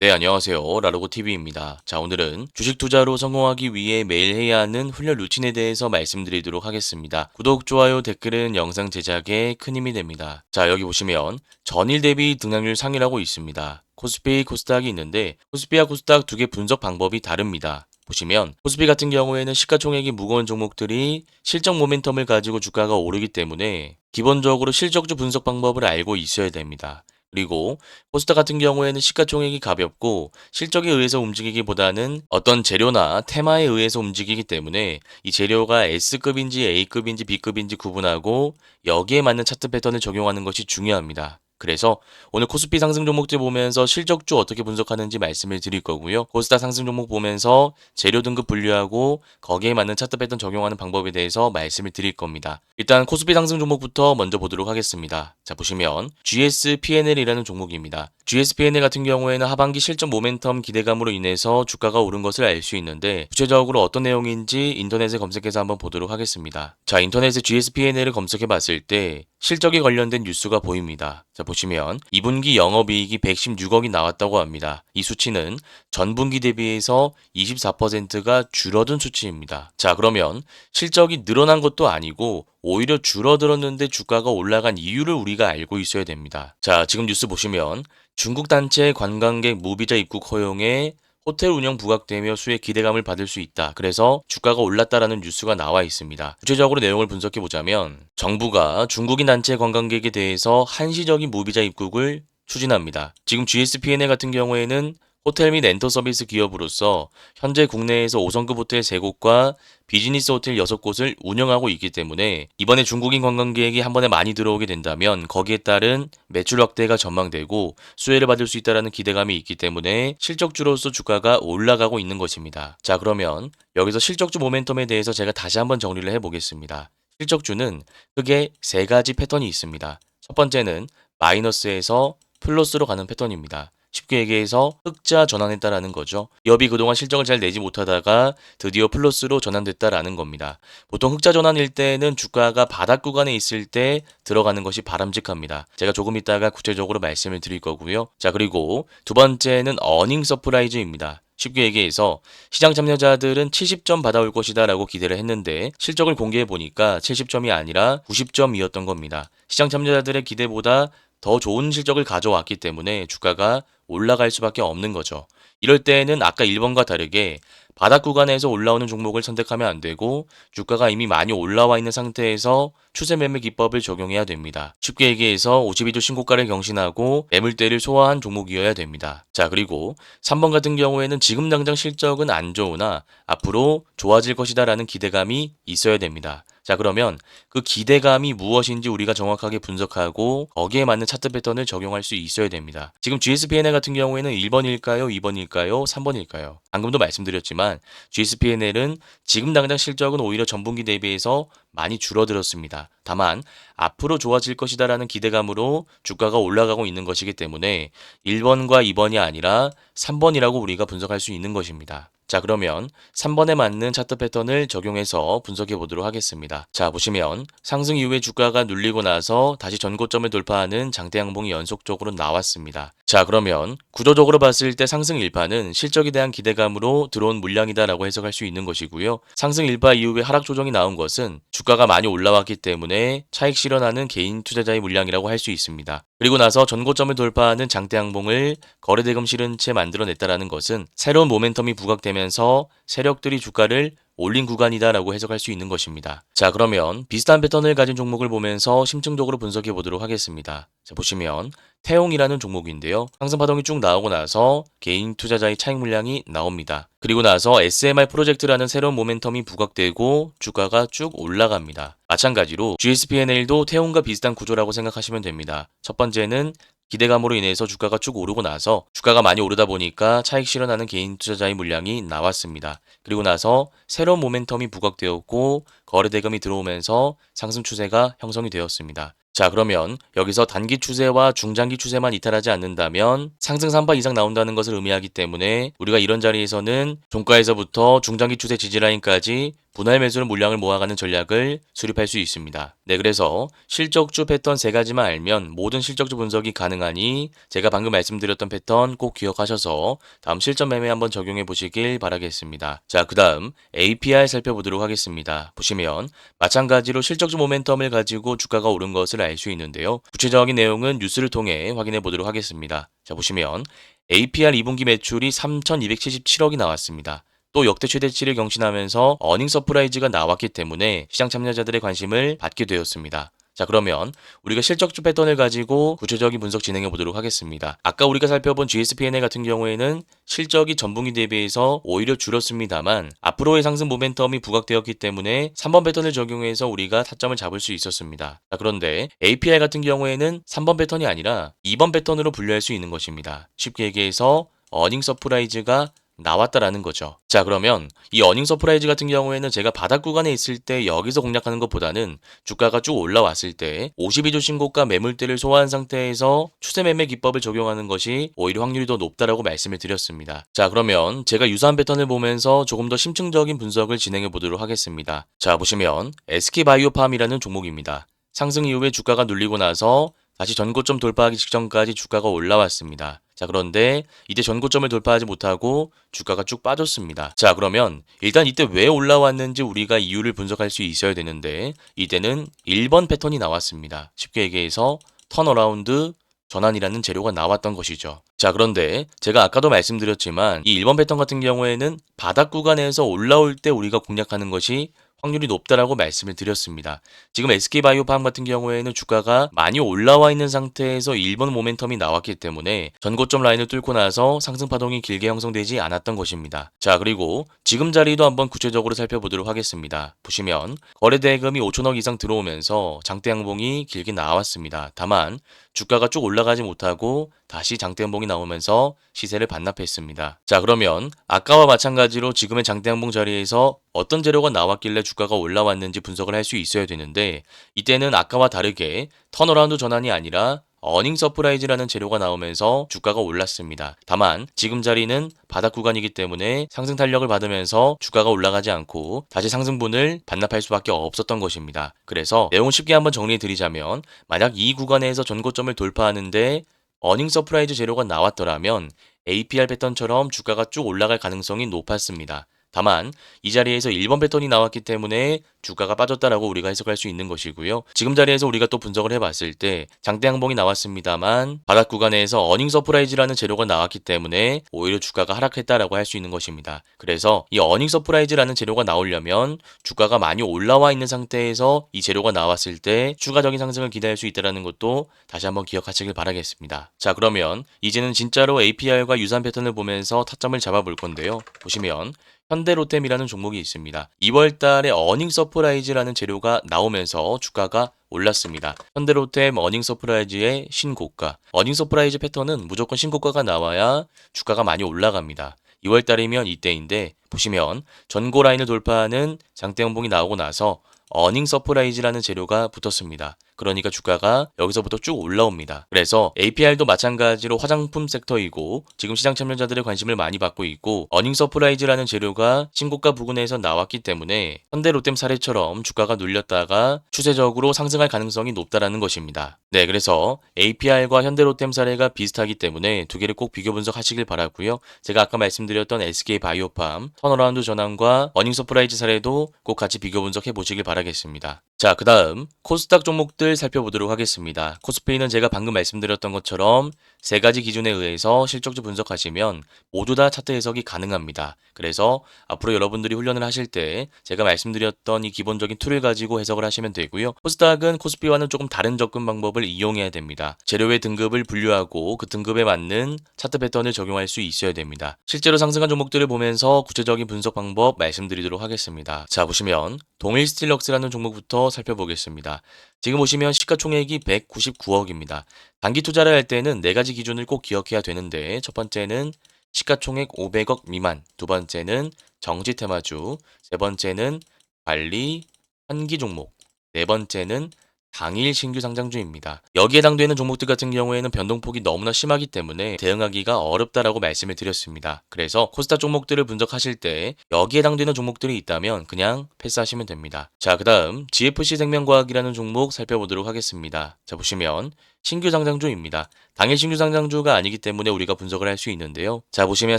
네, 안녕하세요. 라로고TV입니다. 자, 오늘은 주식 투자로 성공하기 위해 매일 해야 하는 훈련 루틴에 대해서 말씀드리도록 하겠습니다. 구독, 좋아요, 댓글은 영상 제작에 큰 힘이 됩니다. 자, 여기 보시면 전일 대비 등락률 상위라고 있습니다. 코스피, 코스닥이 있는데 코스피와 코스닥 두 개 분석 방법이 다릅니다. 보시면 코스피 같은 경우에는 시가총액이 무거운 종목들이 실적 모멘텀을 가지고 주가가 오르기 때문에 기본적으로 실적주 분석 방법을 알고 있어야 됩니다. 그리고 코스닥 같은 경우에는 시가총액이 가볍고 실적에 의해서 움직이기보다는 어떤 재료나 테마에 의해서 움직이기 때문에 이 재료가 S급인지 A급인지 B급인지 구분하고 여기에 맞는 차트 패턴을 적용하는 것이 중요합니다. 그래서 오늘 코스피 상승 종목들 보면서 실적주 어떻게 분석하는지 말씀을 드릴 거고요. 코스닥 상승 종목 보면서 재료 등급 분류하고 거기에 맞는 차트 패턴 적용하는 방법에 대해서 말씀을 드릴 겁니다. 일단 코스피 상승 종목부터 먼저 보도록 하겠습니다. 자, 보시면 GSPNL이라는 종목입니다. GSPNL 같은 경우에는 하반기 실적 모멘텀 기대감으로 인해서 주가가 오른 것을 알 수 있는데 구체적으로 어떤 내용인지 인터넷에 검색해서 한번 보도록 하겠습니다. 자, 인터넷에 GSPNL을 검색해 봤을 때 실적에 관련된 뉴스가 보입니다. 자, 보시면 2분기 영업이익이 116억이 나왔다고 합니다. 이 수치는 전분기 대비해서 24%가 줄어든 수치입니다. 자, 그러면 실적이 늘어난 것도 아니고 오히려 줄어들었는데 주가가 올라간 이유를 우리가 알고 있어야 됩니다. 자, 지금 뉴스 보시면 중국 단체 관광객 무비자 입국 허용에 호텔 운영 부각되며 수익 기대감을 받을 수 있다. 그래서 주가가 올랐다라는 뉴스가 나와 있습니다. 구체적으로 내용을 분석해 보자면 정부가 중국인 단체 관광객에 대해서 한시적인 무비자 입국을 추진합니다. 지금 GSPNL 같은 경우에는 호텔 및 엔터 서비스 기업으로서 현재 국내에서 5성급 호텔 3곳과 비즈니스 호텔 6곳을 운영하고 있기 때문에 이번에 중국인 관광객이 한 번에 많이 들어오게 된다면 거기에 따른 매출 확대가 전망되고 수혜를 받을 수 있다는 기대감이 있기 때문에 실적주로서 주가가 올라가고 있는 것입니다. 자, 그러면 여기서 실적주 모멘텀에 대해서 제가 다시 한번 정리를 해보겠습니다. 실적주는 크게 세 가지 패턴이 있습니다. 첫 번째는 마이너스에서 플러스로 가는 패턴입니다. 쉽게 얘기해서 흑자 전환했다라는 거죠. 기업이 그동안 실적을 잘 내지 못하다가 드디어 플러스로 전환됐다라는 겁니다. 보통 흑자 전환일 때는 주가가 바닥 구간에 있을 때 들어가는 것이 바람직합니다. 제가 조금 이따가 구체적으로 말씀을 드릴 거고요. 자, 그리고 두 번째는 어닝 서프라이즈입니다. 쉽게 얘기해서 시장 참여자들은 70점 받아올 것이다 라고 기대를 했는데 실적을 공개해 보니까 70점이 아니라 90점이었던 겁니다. 시장 참여자들의 기대보다 더 좋은 실적을 가져왔기 때문에 주가가 올라갈 수밖에 없는 거죠. 이럴 때에는 아까 1번과 다르게 바닥 구간에서 올라오는 종목을 선택하면 안 되고 주가가 이미 많이 올라와 있는 상태에서 추세 매매 기법을 적용해야 됩니다. 쉽게 얘기해서 52주 신고가를 경신하고 매물대를 소화한 종목이어야 됩니다. 자, 그리고 3번 같은 경우에는 지금 당장 실적은 안 좋으나 앞으로 좋아질 것이다라는 기대감이 있어야 됩니다. 자, 그러면 그 기대감이 무엇인지 우리가 정확하게 분석하고 거기에 맞는 차트 패턴을 적용할 수 있어야 됩니다. 지금 GSPNL 같은 경우에는 1번일까요? 2번일까요? 3번일까요? 방금도 말씀드렸지만 GSPNL은 지금 당장 실적은 오히려 전분기 대비해서 많이 줄어들었습니다. 다만 앞으로 좋아질 것이다라는 기대감으로 주가가 올라가고 있는 것이기 때문에 1번과 2번이 아니라 3번이라고 우리가 분석할 수 있는 것입니다. 자, 그러면 3번에 맞는 차트 패턴을 적용해서 분석해 보도록 하겠습니다. 자, 보시면 상승 이후에 주가가 눌리고 나서 다시 전고점을 돌파하는 장대 양봉이 연속적으로 나왔습니다. 자, 그러면 구조적으로 봤을 때 상승 일파는 실적에 대한 기대감으로 들어온 물량이다라고 해석할 수 있는 것이고요. 상승 일파 이후에 하락 조정이 나온 것은 주가가 많이 올라왔기 때문에 차익 실현하는 개인 투자자의 물량이라고 할 수 있습니다. 그리고 나서 전고점을 돌파하는 장대 양봉을 거래대금 실은 채 만들어냈다라는 것은 새로운 모멘텀이 부각되면서 세력들이 주가를 올린 구간이다라고 해석할 수 있는 것입니다. 자, 그러면 비슷한 패턴을 가진 종목을 보면서 심층적으로 분석해 보도록 하겠습니다. 자, 보시면 태용이라는 종목인데요. 상승 파동이 쭉 나오고 나서 개인 투자자의 차익 물량이 나옵니다. 그리고 나서 SMR 프로젝트라는 새로운 모멘텀이 부각되고 주가가 쭉 올라갑니다. 마찬가지로 GSPNL도 태용과 비슷한 구조라고 생각하시면 됩니다. 첫 번째는 기대감으로 인해서 주가가 쭉 오르고 나서 주가가 많이 오르다 보니까 차익 실현하는 개인 투자자의 물량이 나왔습니다. 그리고 나서 새로운 모멘텀이 부각되었고 거래 대금이 들어오면서 상승 추세가 형성이 되었습니다. 자, 그러면 여기서 단기 추세와 중장기 추세만 이탈하지 않는다면 상승 3바 이상 나온다는 것을 의미하기 때문에 우리가 이런 자리에서는 종가에서부터 중장기 추세 지지라인까지 분할 매수로 물량을 모아가는 전략을 수립할 수 있습니다. 네, 그래서 실적주 패턴 세 가지만 알면 모든 실적주 분석이 가능하니 제가 방금 말씀드렸던 패턴 꼭 기억하셔서 다음 실전 매매 한번 적용해 보시길 바라겠습니다. 자, 그 다음 APR 살펴보도록 하겠습니다. 보시면 마찬가지로 실적주 모멘텀을 가지고 주가가 오른 것을 알 수 있는데요. 구체적인 내용은 뉴스를 통해 확인해 보도록 하겠습니다. 자, 보시면 APR 2분기 매출이 3,277억이 나왔습니다. 또 역대 최대치를 경신하면서 어닝 서프라이즈가 나왔기 때문에 시장 참여자들의 관심을 받게 되었습니다. 자, 그러면 우리가 실적주 패턴을 가지고 구체적인 분석 진행해 보도록 하겠습니다. 아까 우리가 살펴본 GSP&L 같은 경우에는 실적이 전분기 대비해서 오히려 줄었습니다만 앞으로의 상승 모멘텀이 부각되었기 때문에 3번 패턴을 적용해서 우리가 타점을 잡을 수 있었습니다. 자, 그런데 APR 같은 경우에는 3번 패턴이 아니라 2번 패턴으로 분류할 수 있는 것입니다. 쉽게 얘기해서 어닝 서프라이즈가 나왔다라는 거죠. 자, 그러면 이 어닝 서프라이즈 같은 경우에는 제가 바닥 구간에 있을 때 여기서 공략하는 것보다는 주가가 쭉 올라왔을 때 52주 신고가 매물대를 소화한 상태에서 추세 매매 기법을 적용하는 것이 오히려 확률이 더 높다라고 말씀을 드렸습니다. 자, 그러면 제가 유사한 패턴을 보면서 조금 더 심층적인 분석을 진행해 보도록 하겠습니다. 자, 보시면 SK바이오팜이라는 종목입니다. 상승 이후에 주가가 눌리고 나서 다시 전고점 돌파하기 직전까지 주가가 올라왔습니다. 자, 그런데 이때 전고점을 돌파하지 못하고 주가가 쭉 빠졌습니다. 자, 그러면 일단 이때 왜 올라왔는지 우리가 이유를 분석할 수 있어야 되는데 이때는 1번 패턴이 나왔습니다. 쉽게 얘기해서 턴어라운드 전환이라는 재료가 나왔던 것이죠. 자, 그런데 제가 아까도 말씀드렸지만 이 1번 패턴 같은 경우에는 바닥 구간에서 올라올 때 우리가 공략하는 것이 확률이 높다라고 말씀을 드렸습니다. 지금 SK바이오팜 같은 경우에는 주가가 많이 올라와 있는 상태에서 1번 모멘텀이 나왔기 때문에 전고점 라인을 뚫고 나서 상승 파동이 길게 형성되지 않았던 것입니다. 자, 그리고 지금 자리도 한번 구체적으로 살펴보도록 하겠습니다. 보시면 거래 대금이 5천억 이상 들어오면서 장대 양봉이 길게 나왔습니다. 다만 주가가 쭉 올라가지 못하고 다시 장대 양봉이 나오면서 시세를 반납했습니다. 자, 그러면 아까와 마찬가지로 지금의 장대 양봉 자리에서 어떤 재료가 나왔길래 주가가 올라왔는지 분석을 할 수 있어야 되는데 이때는 아까와 다르게 턴어라운드 전환이 아니라 어닝 서프라이즈라는 재료가 나오면서 주가가 올랐습니다. 다만 지금 자리는 바닥 구간이기 때문에 상승 탄력을 받으면서 주가가 올라가지 않고 다시 상승분을 반납할 수밖에 없었던 것입니다. 그래서 내용을 쉽게 한번 정리해 드리자면 만약 이 구간에서 전고점을 돌파하는데 어닝 서프라이즈 재료가 나왔더라면 APR 패턴처럼 주가가 쭉 올라갈 가능성이 높았습니다. 다만 이 자리에서 1번 패턴이 나왔기 때문에 주가가 빠졌다라고 우리가 해석할 수 있는 것이고요. 지금 자리에서 우리가 또 분석을 해봤을 때 장대 양봉이 나왔습니다만 바닥 구간에서 어닝 서프라이즈라는 재료가 나왔기 때문에 오히려 주가가 하락했다라고 할 수 있는 것입니다. 그래서 이 어닝 서프라이즈라는 재료가 나오려면 주가가 많이 올라와 있는 상태에서 이 재료가 나왔을 때 추가적인 상승을 기대할 수 있다는 것도 다시 한번 기억하시길 바라겠습니다. 자, 그러면 이제는 진짜로 APR과 유사한 패턴을 보면서 타점을 잡아볼 건데요. 보시면 현대로템이라는 종목이 있습니다. 2월 달에 어닝 서프라이즈라는 재료가 나오면서 주가가 올랐습니다. 현대로템 어닝 서프라이즈의 신고가. 어닝 서프라이즈 패턴은 무조건 신고가가 나와야 주가가 많이 올라갑니다. 2월 달이면 이때인데 보시면 전고 라인을 돌파하는 장대 양봉이 나오고 나서 어닝 서프라이즈라는 재료가 붙었습니다. 그러니까 주가가 여기서부터 쭉 올라옵니다. 그래서 APR도 마찬가지로 화장품 섹터이고 지금 시장 참여자들의 관심을 많이 받고 있고 어닝 서프라이즈라는 재료가 신고가 부근에서 나왔기 때문에 현대로템 사례처럼 주가가 눌렸다가 추세적으로 상승할 가능성이 높다라는 것입니다. 네, 그래서 APR과 현대로템 사례가 비슷하기 때문에 두 개를 꼭 비교 분석하시길 바라고요. 제가 아까 말씀드렸던 SK바이오팜 턴어라운드 전환과 어닝 서프라이즈 사례도 꼭 같이 비교 분석해 보시길 바라겠습니다. 자, 그 다음 코스닥 종목들 살펴보도록 하겠습니다. 코스피는 제가 방금 말씀드렸던 것처럼 세 가지 기준에 의해서 실적주 분석하시면 모두 다 차트 해석이 가능합니다. 그래서 앞으로 여러분들이 훈련을 하실 때 제가 말씀드렸던 이 기본적인 툴을 가지고 해석을 하시면 되고요. 코스닥은 코스피와는 조금 다른 접근 방법을 이용해야 됩니다. 재료의 등급을 분류하고 그 등급에 맞는 차트 패턴을 적용할 수 있어야 됩니다. 실제로 상승한 종목들을 보면서 구체적인 분석 방법 말씀드리도록 하겠습니다. 자, 보시면 동일 스틸럭스라는 종목부터 살펴보겠습니다. 지금 보시면 시가총액이 199억입니다. 단기 투자를 할 때는 네 가지 기준을 꼭 기억해야 되는데 첫 번째는 시가총액 500억 미만, 두 번째는 정지 테마주, 세 번째는 관리 환기 종목, 네 번째는 당일 신규 상장주입니다. 여기에 해당되는 종목들 같은 경우에는 변동폭이 너무나 심하기 때문에 대응하기가 어렵다라고 말씀을 드렸습니다. 그래서 코스닥 종목들을 분석하실 때 여기에 해당되는 종목들이 있다면 그냥 패스하시면 됩니다. 자, 그 다음 GFC 생명과학이라는 종목 살펴보도록 하겠습니다. 자, 보시면 신규 상장주입니다. 당일 신규 상장주가 아니기 때문에 우리가 분석을 할 수 있는데요. 자, 보시면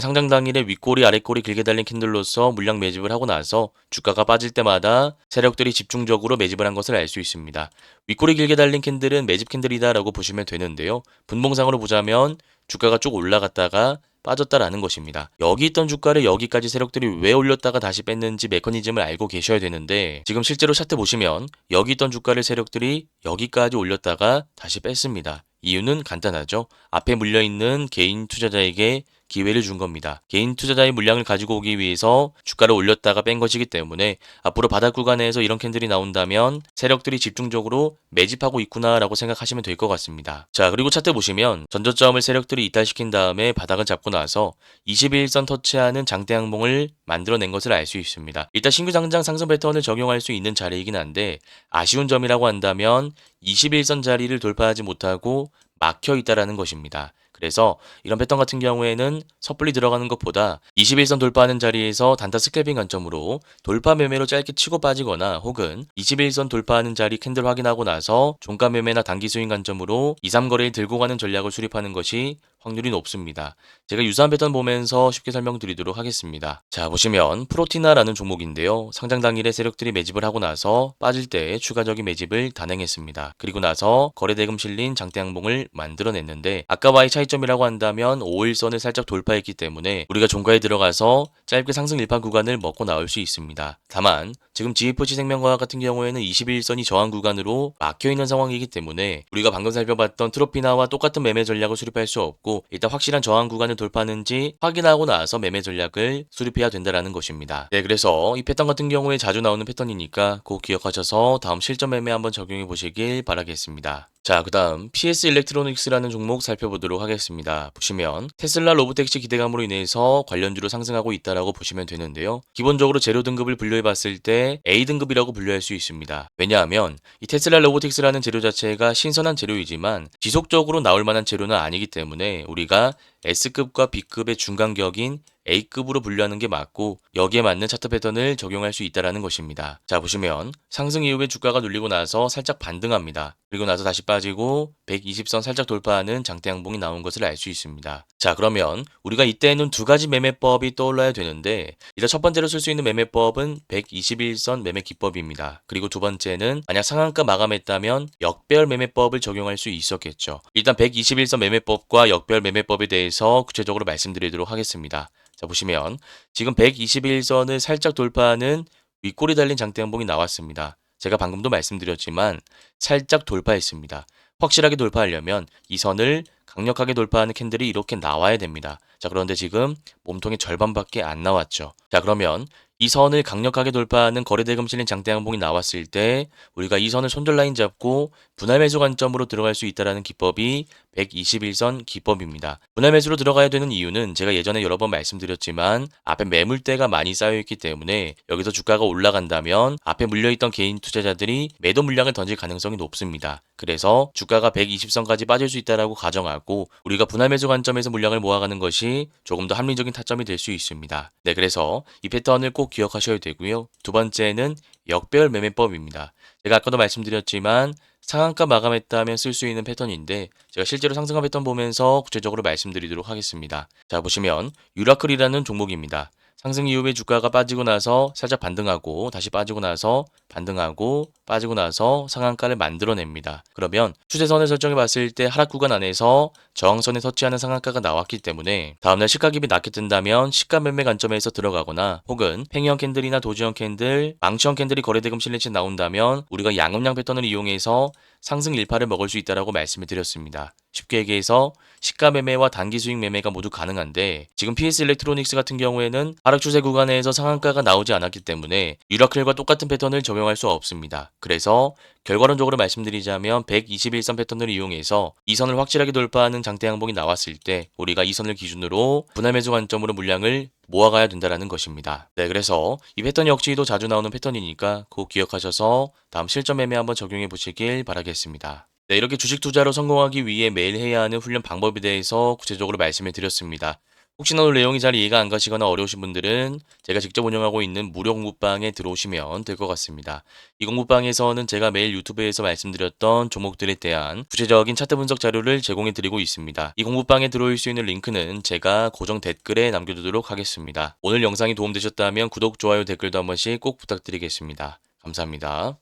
상장 당일에 윗꼬리 아랫꼬리 길게 달린 캔들로서 물량 매집을 하고 나서 주가가 빠질 때마다 세력들이 집중적으로 매집을 한 것을 알 수 있습니다. 윗꼬리 길게 달린 캔들은 매집 캔들이다 라고 보시면 되는데요. 분봉상으로 보자면 주가가 쭉 올라갔다가 빠졌다라는 것입니다. 여기 있던 주가를 여기까지 세력들이 왜 올렸다가 다시 뺐는지 메커니즘을 알고 계셔야 되는데 지금 실제로 차트 보시면 여기 있던 주가를 세력들이 여기까지 올렸다가 다시 뺐습니다. 이유는 간단하죠. 앞에 물려있는 개인 투자자에게 기회를 준 겁니다. 개인 투자자의 물량을 가지고 오기 위해서 주가를 올렸다가 뺀 것이기 때문에 앞으로 바닥 구간에서 이런 캔들이 나온다면 세력들이 집중적으로 매집하고 있구나라고 생각하시면 될 것 같습니다. 자, 그리고 차트 보시면 전저점을 세력들이 이탈시킨 다음에 바닥을 잡고 나서 21선 터치하는 장대 항봉을 만들어낸 것을 알 수 있습니다. 일단 신규 상장 상승 패턴을 적용할 수 있는 자리이긴 한데 아쉬운 점이라고 한다면 21선 자리를 돌파하지 못하고 막혀 있다라는 것입니다. 그래서 이런 패턴 같은 경우에는 섣불리 들어가는 것보다 21선 돌파하는 자리에서 단타 스캘핑 관점으로 돌파 매매로 짧게 치고 빠지거나 혹은 21선 돌파하는 자리 캔들 확인하고 나서 종가 매매나 단기 스윙 관점으로 2, 3거래일 들고 가는 전략을 수립하는 것이 확률이 높습니다. 제가 유사한 패턴 보면서 쉽게 설명드리도록 하겠습니다. 자, 보시면 프로티나라는 종목인데요. 상장 당일에 세력들이 매집을 하고 나서 빠질 때 추가적인 매집을 단행했습니다. 그리고 나서 거래대금 실린 장대 항봉을 만들어냈는데 아까와의 차이점이라고 한다면 5일선을 살짝 돌파했기 때문에 우리가 종가에 들어가서 짧게 상승 일판 구간을 먹고 나올 수 있습니다. 다만 지금 GFC 생명과학 같은 경우에는 21선이 저항 구간으로 막혀있는 상황이기 때문에 우리가 방금 살펴봤던 트로피나와 똑같은 매매 전략을 수립할 수 없고 일단 확실한 저항 구간을 돌파하는지 확인하고 나서 매매 전략을 수립해야 된다는 것입니다. 네, 그래서 이 패턴 같은 경우에 자주 나오는 패턴이니까 꼭 기억하셔서 다음 실전 매매 한번 적용해 보시길 바라겠습니다. 자, 그 다음 PS 일렉트로닉스라는 종목 살펴보도록 하겠습니다. 보시면 테슬라 로보택시 기대감으로 인해서 관련주로 상승하고 있다라고 보시면 되는데요. 기본적으로 재료 등급을 분류해 봤을 때 A등급이라고 분류할 수 있습니다. 왜냐하면 이 테슬라 로보틱스라는 재료 자체가 신선한 재료이지만 지속적으로 나올 만한 재료는 아니기 때문에 우리가 S급과 B급의 중간격인 A급으로 분류하는 게 맞고 여기에 맞는 차트 패턴을 적용할 수 있다는 것입니다. 자, 보시면 상승 이후에 주가가 눌리고 나서 살짝 반등합니다. 그리고 나서 다시 빠지고 120선 살짝 돌파하는 장대 항봉이 나온 것을 알 수 있습니다. 자, 그러면 우리가 이때에는 두 가지 매매법이 떠올라야 되는데 일단 첫 번째로 쓸 수 있는 매매법은 121선 매매 기법입니다. 그리고 두 번째는 만약 상한가 마감했다면 역배열 매매법을 적용할 수 있었겠죠. 일단 121선 매매법과 역배열 매매법에 대해서 구체적으로 말씀드리도록 하겠습니다. 자, 보시면 지금 121선을 살짝 돌파하는 윗골이 달린 장대 항봉이 나왔습니다. 제가 방금도 말씀드렸지만 살짝 돌파했습니다. 확실하게 돌파하려면 이 선을 강력하게 돌파하는 캔들이 이렇게 나와야 됩니다. 자, 그런데 지금 몸통의 절반밖에 안 나왔죠. 자, 그러면 이 선을 강력하게 돌파하는 거래대금 실린 장대 항봉이 나왔을 때 우리가 이 선을 손절 라인 잡고 분할 매수 관점으로 들어갈 수 있다는 기법이 121선 기법입니다. 분할 매수로 들어가야 되는 이유는 제가 예전에 여러 번 말씀드렸지만 앞에 매물대가 많이 쌓여있기 때문에 여기서 주가가 올라간다면 앞에 물려있던 개인 투자자들이 매도 물량을 던질 가능성이 높습니다. 그래서 주가가 120선까지 빠질 수 있다고 가정하고 우리가 분할 매수 관점에서 물량을 모아가는 것이 조금 더 합리적인 타점이 될 수 있습니다. 네, 그래서 이 패턴을 꼭 기억하셔야 되고요. 두 번째는 역배열 매매법입니다. 제가 아까도 말씀드렸지만 상한가 마감했다면 쓸 수 있는 패턴인데 제가 실제로 상승한 패턴 보면서 구체적으로 말씀드리도록 하겠습니다. 자, 보시면 유라클이라는 종목입니다. 상승 이후에 주가가 빠지고 나서 살짝 반등하고 다시 빠지고 나서 반등하고 빠지고 나서 상한가를 만들어냅니다. 그러면 추세선을 설정해 봤을 때 하락 구간 안에서 저항선에 터치하는 상한가가 나왔기 때문에 다음날 시가갭이 낮게 뜬다면 시가 매매 관점에서 들어가거나 혹은 팽이형 캔들이나 도지형 캔들, 망치형 캔들이 거래대금 실린치 나온다면 우리가 양음량 패턴을 이용해서 상승 일파를 먹을 수 있다고 말씀을 드렸습니다. 쉽게 얘기해서 시가 매매와 단기 수익 매매가 모두 가능한데 지금 PS 일렉트로닉스 같은 경우에는 하락 추세 구간에서 상한가가 나오지 않았기 때문에 유라클과 똑같은 패턴을 적용할 수 없습니다. 그래서 결과론적으로 말씀드리자면 121선 패턴을 이용해서 이 선을 확실하게 돌파하는 장대 항봉이 나왔을 때 우리가 이 선을 기준으로 분할 매수 관점으로 물량을 모아가야 된다라는 것입니다. 네, 그래서 이 패턴 역시도 자주 나오는 패턴이니까 꼭 기억하셔서 다음 실전 매매 한번 적용해 보시길 바라겠습니다. 네, 이렇게 주식 투자로 성공하기 위해 매일 해야 하는 훈련 방법에 대해서 구체적으로 말씀해 드렸습니다. 혹시나 오늘 내용이 잘 이해가 안 가시거나 어려우신 분들은 제가 직접 운영하고 있는 무료 공부방에 들어오시면 될 것 같습니다. 이 공부방에서는 제가 매일 유튜브에서 말씀드렸던 종목들에 대한 구체적인 차트 분석 자료를 제공해 드리고 있습니다. 이 공부방에 들어올 수 있는 링크는 제가 고정 댓글에 남겨두도록 하겠습니다. 오늘 영상이 도움되셨다면 구독, 좋아요, 댓글도 한 번씩 꼭 부탁드리겠습니다. 감사합니다.